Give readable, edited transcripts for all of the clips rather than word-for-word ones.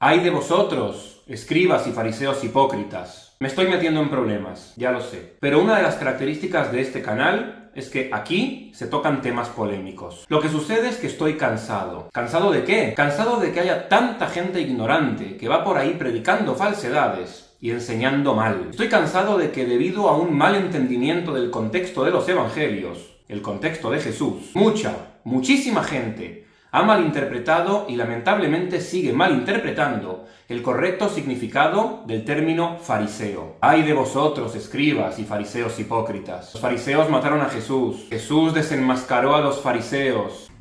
¡Ay de vosotros, escribas y fariseos hipócritas! Me estoy metiendo en problemas, ya lo sé. Pero una de las características de este canal es que aquí se tocan temas polémicos. Lo que sucede es que estoy cansado. ¿Cansado de qué? Cansado de que haya tanta gente ignorante que va por ahí predicando falsedades y enseñando mal. Estoy cansado de que debido a un mal entendimiento del contexto de los evangelios, el contexto de Jesús, muchísima gente ha malinterpretado y lamentablemente sigue malinterpretando el correcto significado del término fariseo. ¡Ay de vosotros, escribas y fariseos hipócritas! Los fariseos mataron a Jesús. Jesús desenmascaró a los fariseos.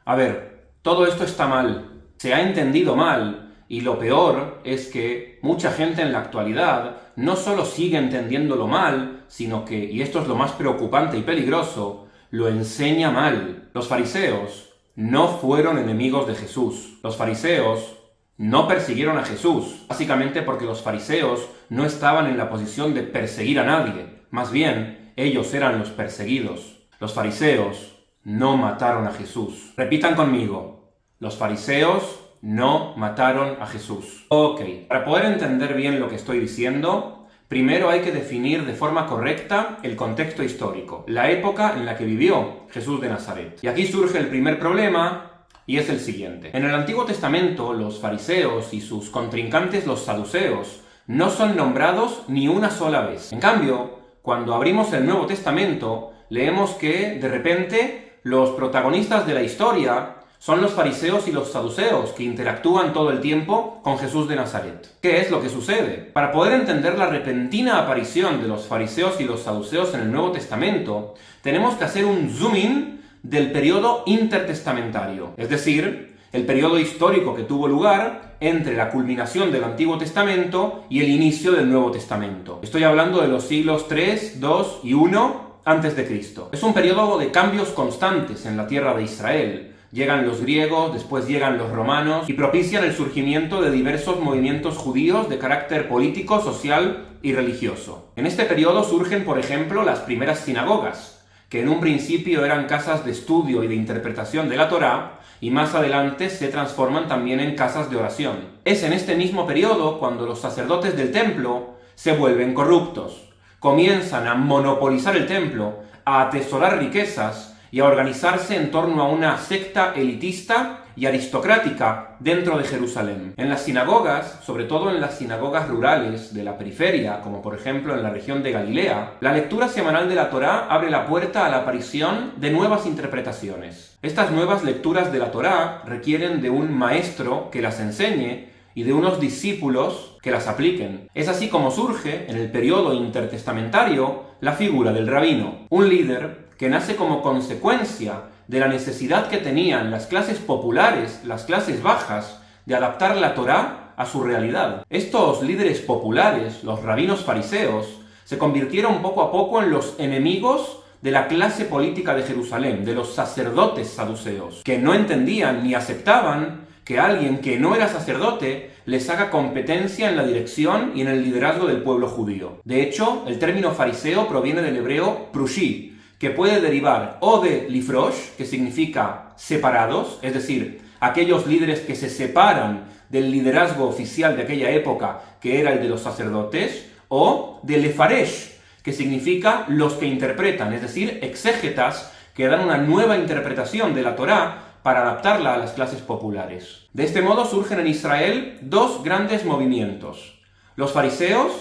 A ver, todo esto está mal. Se ha entendido mal. Y lo peor es que mucha gente en la actualidad no solo sigue entendiéndolo mal, sino que, y esto es lo más preocupante y peligroso, lo enseña mal. Los fariseos no fueron enemigos de Jesús. Los fariseos no persiguieron a Jesús, básicamente porque los fariseos no estaban en la posición de perseguir a nadie. Más bien, ellos eran los perseguidos. Los fariseos no mataron a Jesús. Repitan conmigo. Los fariseos no mataron a Jesús. Ok, para poder entender bien lo que estoy diciendo, primero hay que definir de forma correcta el contexto histórico, la época en la que vivió Jesús de Nazaret. Y aquí surge el primer problema, y es el siguiente. En el Antiguo Testamento, los fariseos y sus contrincantes, los saduceos, no son nombrados ni una sola vez. En cambio, cuando abrimos el Nuevo Testamento, leemos que, de repente, los protagonistas de la historia son los fariseos y los saduceos, que interactúan todo el tiempo con Jesús de Nazaret. ¿Qué es lo que sucede? Para poder entender la repentina aparición de los fariseos y los saduceos en el Nuevo Testamento, tenemos que hacer un zoom in del periodo intertestamentario, es decir, el periodo histórico que tuvo lugar entre la culminación del Antiguo Testamento y el inicio del Nuevo Testamento. Estoy hablando de los siglos 3, 2 y 1 antes de Cristo. Es un periodo de cambios constantes en la tierra de Israel. Llegan los griegos, después llegan los romanos y propician el surgimiento de diversos movimientos judíos de carácter político, social y religioso. En este periodo surgen, por ejemplo, las primeras sinagogas, que en un principio eran casas de estudio y de interpretación de la Torá, y más adelante se transforman también en casas de oración. Es en este mismo periodo cuando los sacerdotes del templo se vuelven corruptos, comienzan a monopolizar el templo, a atesorar riquezas y a organizarse en torno a una secta elitista y aristocrática dentro de Jerusalén. En las sinagogas, sobre todo en las sinagogas rurales de la periferia, como por ejemplo en la región de Galilea, la lectura semanal de la Torá abre la puerta a la aparición de nuevas interpretaciones. Estas nuevas lecturas de la Torá requieren de un maestro que las enseñe y de unos discípulos que las apliquen. Es así como surge, en el periodo intertestamentario, la figura del rabino, un líder que nace como consecuencia de la necesidad que tenían las clases populares, las clases bajas, de adaptar la Torá a su realidad. Estos líderes populares, los rabinos fariseos, se convirtieron poco a poco en los enemigos de la clase política de Jerusalén, de los sacerdotes saduceos, que no entendían ni aceptaban que alguien que no era sacerdote les haga competencia en la dirección y en el liderazgo del pueblo judío. De hecho, el término fariseo proviene del hebreo prushi, que puede derivar o de lifrosh, que significa separados, es decir, aquellos líderes que se separan del liderazgo oficial de aquella época, que era el de los sacerdotes, o de lefaresh, que significa los que interpretan, es decir, exégetas que dan una nueva interpretación de la Torá para adaptarla a las clases populares. De este modo surgen en Israel dos grandes movimientos, los fariseos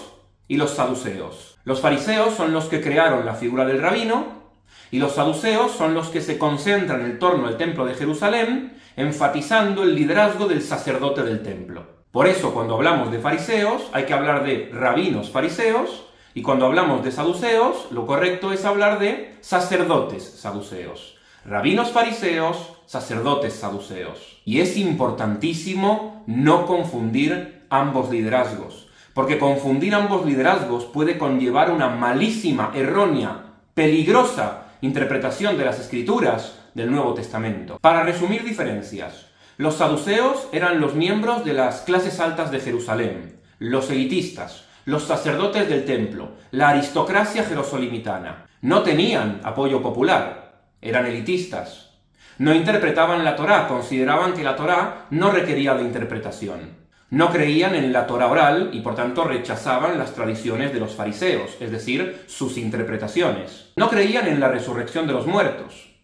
y los saduceos. Los fariseos son los que crearon la figura del rabino, y los saduceos son los que se concentran en torno al templo de Jerusalén, enfatizando el liderazgo del sacerdote del templo. Por eso, cuando hablamos de fariseos, hay que hablar de rabinos fariseos, y cuando hablamos de saduceos, lo correcto es hablar de sacerdotes saduceos. Rabinos fariseos, sacerdotes saduceos. Y es importantísimo no confundir ambos liderazgos, porque confundir ambos liderazgos puede conllevar una malísima, errónea, peligrosa interpretación de las Escrituras del Nuevo Testamento. Para resumir diferencias, los saduceos eran los miembros de las clases altas de Jerusalén, los elitistas, los sacerdotes del templo, la aristocracia jerosolimitana. No tenían apoyo popular, eran elitistas. No interpretaban la Torá, consideraban que la Torá no requería de interpretación. No creían en la Torá oral y por tanto rechazaban las tradiciones de los fariseos, es decir, sus interpretaciones. No creían en la resurrección de los muertos.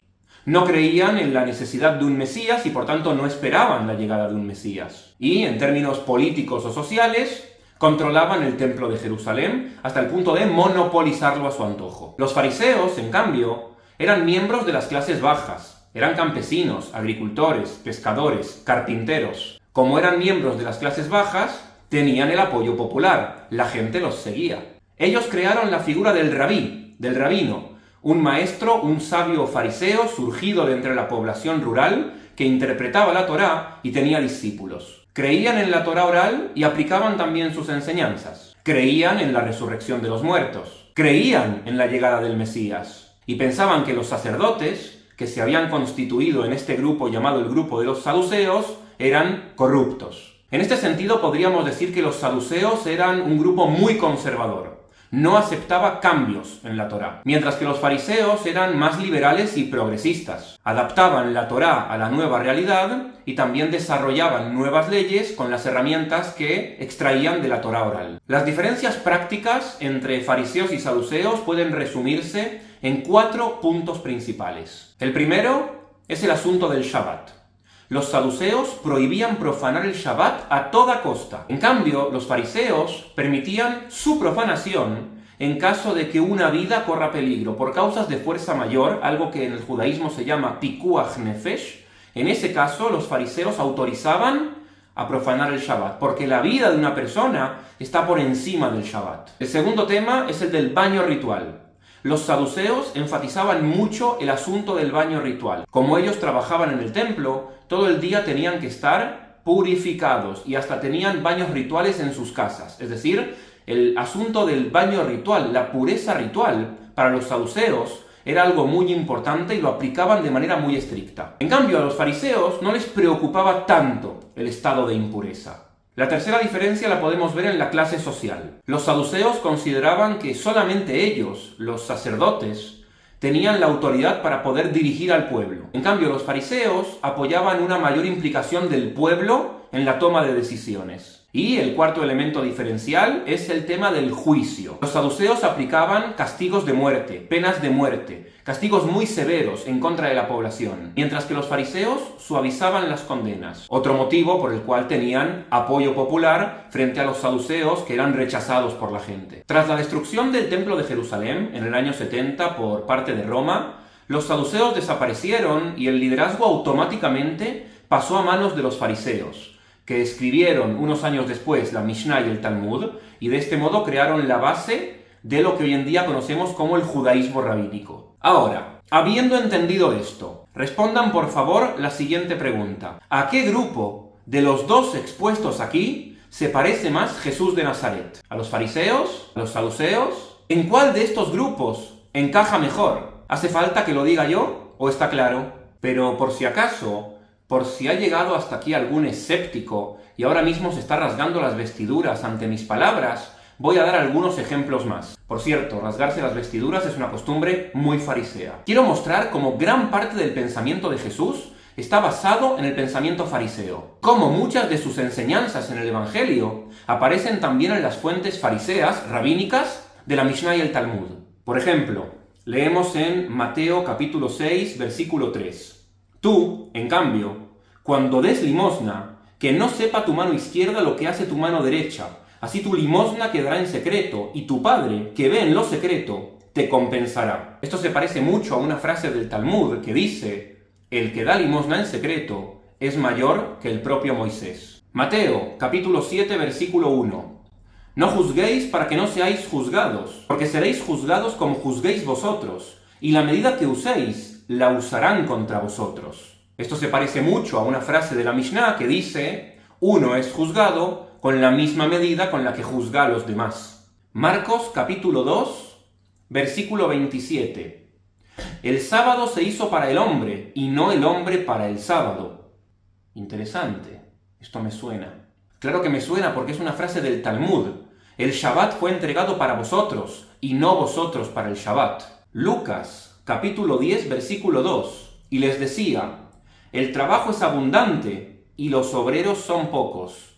No creían en la necesidad de un Mesías y por tanto no esperaban la llegada de un Mesías. Y en términos políticos o sociales, controlaban el templo de Jerusalén hasta el punto de monopolizarlo a su antojo. Los fariseos, en cambio, eran miembros de las clases bajas. Eran campesinos, agricultores, pescadores, carpinteros. Como eran miembros de las clases bajas, tenían el apoyo popular, la gente los seguía. Ellos crearon la figura del rabí, del rabino, un maestro, un sabio fariseo surgido de entre la población rural que interpretaba la Torá y tenía discípulos. Creían en la Torá oral y aplicaban también sus enseñanzas. Creían en la resurrección de los muertos. Creían en la llegada del Mesías. Y pensaban que los sacerdotes, que se habían constituido en este grupo llamado el grupo de los saduceos, eran corruptos. En este sentido podríamos decir que los saduceos eran un grupo muy conservador. No aceptaba cambios en la Torá, mientras que los fariseos eran más liberales y progresistas. Adaptaban la Torá a la nueva realidad y también desarrollaban nuevas leyes con las herramientas que extraían de la Torá oral. Las diferencias prácticas entre fariseos y saduceos pueden resumirse en 4 puntos principales. El primero es el asunto del Shabbat. Los saduceos prohibían profanar el Shabbat a toda costa. En cambio, los fariseos permitían su profanación en caso de que una vida corra peligro por causas de fuerza mayor, algo que en el judaísmo se llama pikuach nefesh. En ese caso, los fariseos autorizaban a profanar el Shabbat, porque la vida de una persona está por encima del Shabbat. El segundo tema es el del baño ritual. Los saduceos enfatizaban mucho el asunto del baño ritual. Como ellos trabajaban en el templo, todo el día tenían que estar purificados y hasta tenían baños rituales en sus casas. Es decir, el asunto del baño ritual, la pureza ritual, para los saduceos era algo muy importante y lo aplicaban de manera muy estricta. En cambio, a los fariseos no les preocupaba tanto el estado de impureza. La tercera diferencia la podemos ver en la clase social. Los saduceos consideraban que solamente ellos, los sacerdotes, tenían la autoridad para poder dirigir al pueblo. En cambio, los fariseos apoyaban una mayor implicación del pueblo en la toma de decisiones. Y el cuarto elemento diferencial es el tema del juicio. Los saduceos aplicaban castigos de muerte, penas de muerte, castigos muy severos en contra de la población, mientras que los fariseos suavizaban las condenas. Otro motivo por el cual tenían apoyo popular frente a los saduceos, que eran rechazados por la gente. Tras la destrucción del templo de Jerusalén en el año 70 por parte de Roma, los saduceos desaparecieron y el liderazgo automáticamente pasó a manos de los fariseos, que escribieron unos años después la Mishnah y el Talmud, y de este modo crearon la base de lo que hoy en día conocemos como el judaísmo rabínico. Ahora, habiendo entendido esto, respondan por favor la siguiente pregunta. ¿A qué grupo de los dos expuestos aquí se parece más Jesús de Nazaret? ¿A los fariseos? ¿A los saduceos? ¿En cuál de estos grupos encaja mejor? ¿Hace falta que lo diga yo o está claro? Pero por si acaso, por si ha llegado hasta aquí algún escéptico y ahora mismo se está rasgando las vestiduras ante mis palabras, voy a dar algunos ejemplos más. Por cierto, rasgarse las vestiduras es una costumbre muy farisea. Quiero mostrar cómo gran parte del pensamiento de Jesús está basado en el pensamiento fariseo. Cómo muchas de sus enseñanzas en el Evangelio aparecen también en las fuentes fariseas, rabínicas, de la Mishnah y el Talmud. Por ejemplo, leemos en Mateo capítulo 6, versículo 3. Tú, en cambio, cuando des limosna, que no sepa tu mano izquierda lo que hace tu mano derecha. Así tu limosna quedará en secreto, y tu Padre, que ve en lo secreto, te compensará. Esto se parece mucho a una frase del Talmud que dice: el que da limosna en secreto es mayor que el propio Moisés. Mateo, capítulo 7, versículo 1. No juzguéis para que no seáis juzgados, porque seréis juzgados como juzguéis vosotros, y la medida que uséis la usarán contra vosotros. Esto se parece mucho a una frase de la Mishnah que dice: uno es juzgado con la misma medida con la que juzga a los demás. Marcos capítulo 2, versículo 27. El sábado se hizo para el hombre y no el hombre para el sábado. Interesante. Esto me suena. Claro que me suena porque es una frase del Talmud. El Shabbat fue entregado para vosotros y no vosotros para el Shabbat. Lucas capítulo 10, versículo 2. Y les decía: El trabajo es abundante y los obreros son pocos.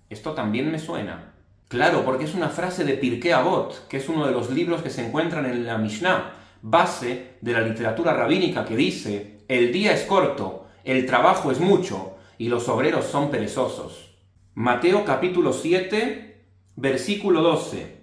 Esto también me suena. Claro, porque es una frase de Pirkei Avot, que es uno de los libros que se encuentran en la Mishnah, base de la literatura rabínica, que dice: el día es corto, el trabajo es mucho, y los obreros son perezosos. Mateo capítulo 7, versículo 12.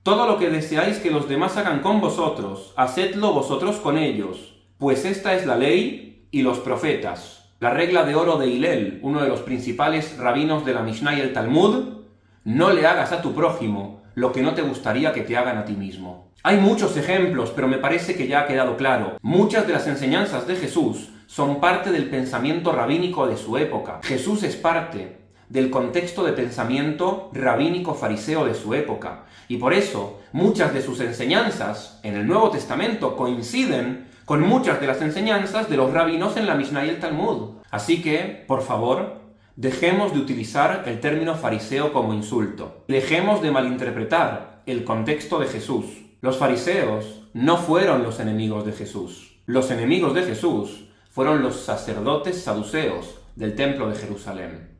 Todo lo que deseáis que los demás hagan con vosotros, hacedlo vosotros con ellos, pues esta es la ley y los profetas. La regla de oro de Hillel, uno de los principales rabinos de la Mishnah y el Talmud: no le hagas a tu prójimo lo que no te gustaría que te hagan a ti mismo. Hay muchos ejemplos, pero me parece que ya ha quedado claro. Muchas de las enseñanzas de Jesús son parte del pensamiento rabínico de su época. Jesús es parte del contexto de pensamiento rabínico fariseo de su época. Y por eso, muchas de sus enseñanzas en el Nuevo Testamento coinciden con muchas de las enseñanzas de los rabinos en la Mishnah y el Talmud. Así que, por favor, dejemos de utilizar el término fariseo como insulto. Dejemos de malinterpretar el contexto de Jesús. Los fariseos no fueron los enemigos de Jesús. Los enemigos de Jesús fueron los sacerdotes saduceos del templo de Jerusalén.